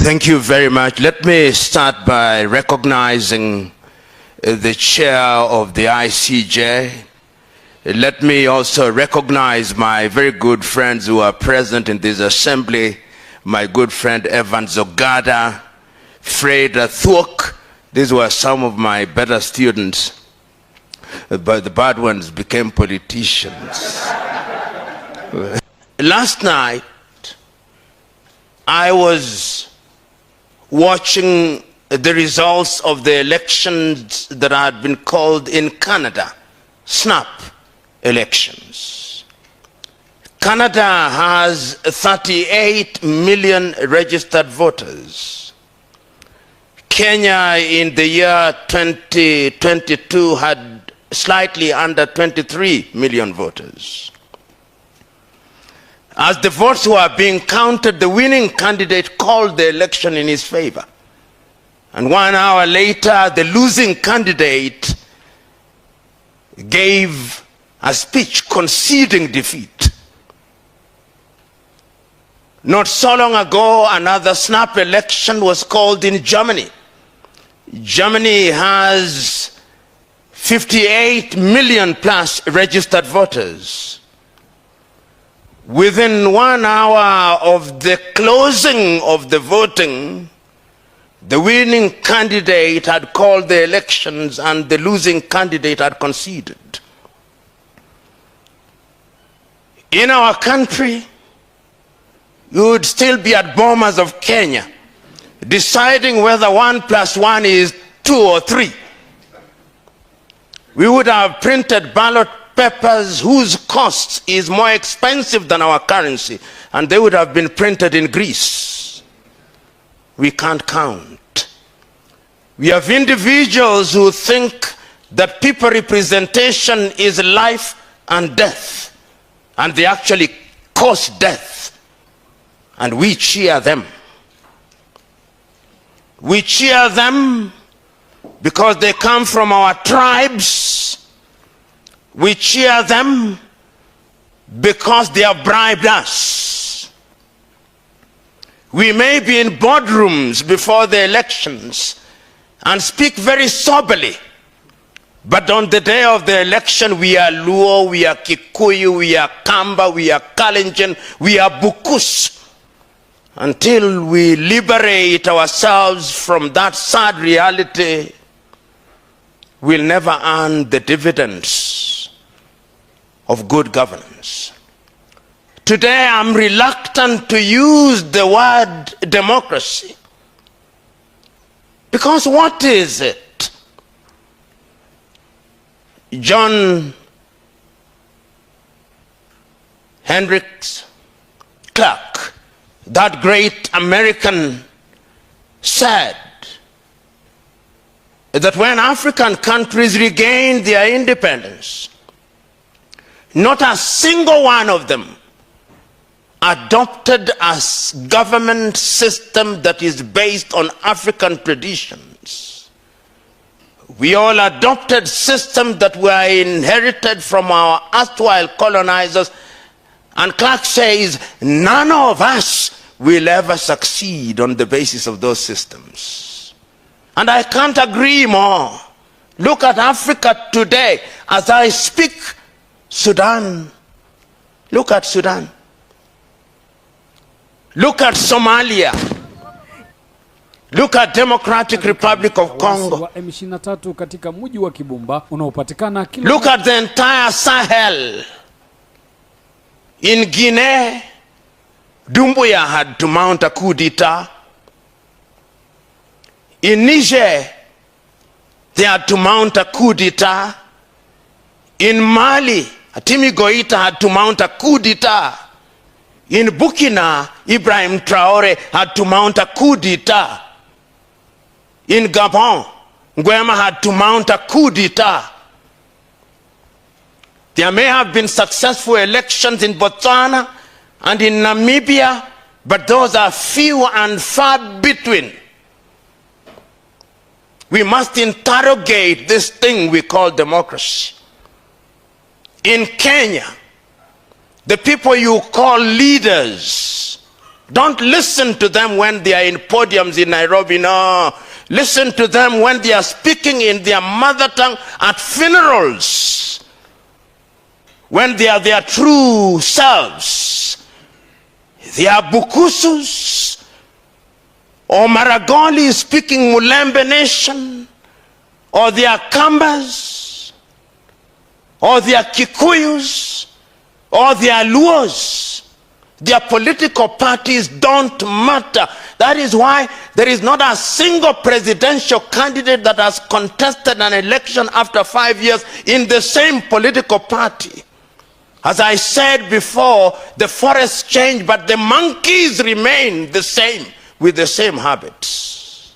Thank you very much. Let me start by recognizing the chair of the ICJ. Let me also recognize my very good friends who are present in this assembly. My good friend Evan Zogada, Fred Thwok. These were some of my better students, but the bad ones became politicians. Last night, I was watching the results of the elections that had been called in Canada, snap elections. Canada has 38 million registered voters. Kenya in the year 2022 had slightly under 23 million voters. As the votes were being counted, the winning candidate called the election in his favor. And 1 hour later, the losing candidate gave a speech conceding defeat. Not so long ago, another snap election was called in Germany. Germany has 58 million plus registered voters. Within 1 hour of the closing of the voting, the winning candidate had called the elections and the losing candidate had conceded. In our country, you would still be at Bomas of Kenya, deciding whether 1 + 1 is 2 or 3. We would have printed ballot papers whose cost is more expensive than our currency, and they would have been printed in Greece. We can't count. We have individuals who think that people representation is life and death, and they actually cause death, and we cheer them. We cheer them because they come from our tribes. We cheer them because they have bribed us. We may be in boardrooms before the elections and speak very soberly, but on the day of the election, we are Luo, we are Kikuyu, we are Kamba, we are Kalenjin, we are Bukus. Until we liberate ourselves from that sad reality, we'll never earn the dividends of good governance. Today, I'm reluctant to use the word democracy, because what is it? John Hendricks Clark, that great American, said that when African countries regained their independence, not a single one of them adopted a government system that is based on African traditions. We all adopted systems that were inherited from our erstwhile colonizers, and Clark says none of us will ever succeed on the basis of those systems. And I can't agree more. Look at Africa today. As I speak, Sudan. Look at Sudan. Look at Somalia. Look at Democratic Republic of Congo. Look at the entire Sahel. In Guinea, Doumbouya had to mount a coup d'etat. In Niger, they had to mount a coup d'etat. In Mali, Atimi Goita had to mount a coup d'etat. In Burkina, Ibrahim Traore had to mount a coup d'etat. In Gabon, Nguema had to mount a coup d'etat. There may have been successful elections in Botswana and in Namibia, but those are few and far between. We must interrogate this thing we call democracy. In Kenya, the people you call leaders Don't listen to them when they are in podiums in Nairobi. No. Listen to them when they are speaking in their mother tongue at funerals. When they are their true selves. They are Bukusus or Maragoli speaking Mulembe Nation, or they are Kambas, or they are Kikuyus, or they are Luos. Their political parties don't matter. That is why there is not a single presidential candidate that has contested an election after 5 years in the same political party. As I said before, the forests change, but the monkeys remain the same, with the same habits.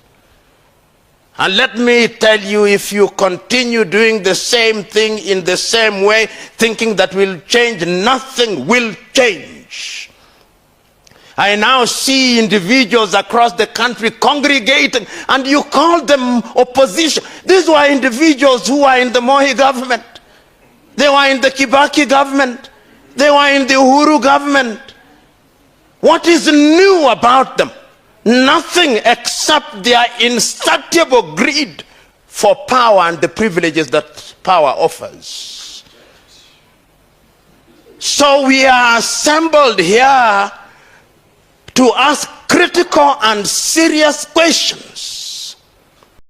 And let me tell you, if you continue doing the same thing in the same way, thinking that will change, nothing will change. I now see individuals across the country congregating, and you call them opposition. These were individuals who were in the Moi government. They were in the Kibaki government. They were in the Uhuru government. What is new about them? Nothing except their insatiable greed for power and the privileges that power offers. So we are assembled here to ask critical and serious questions.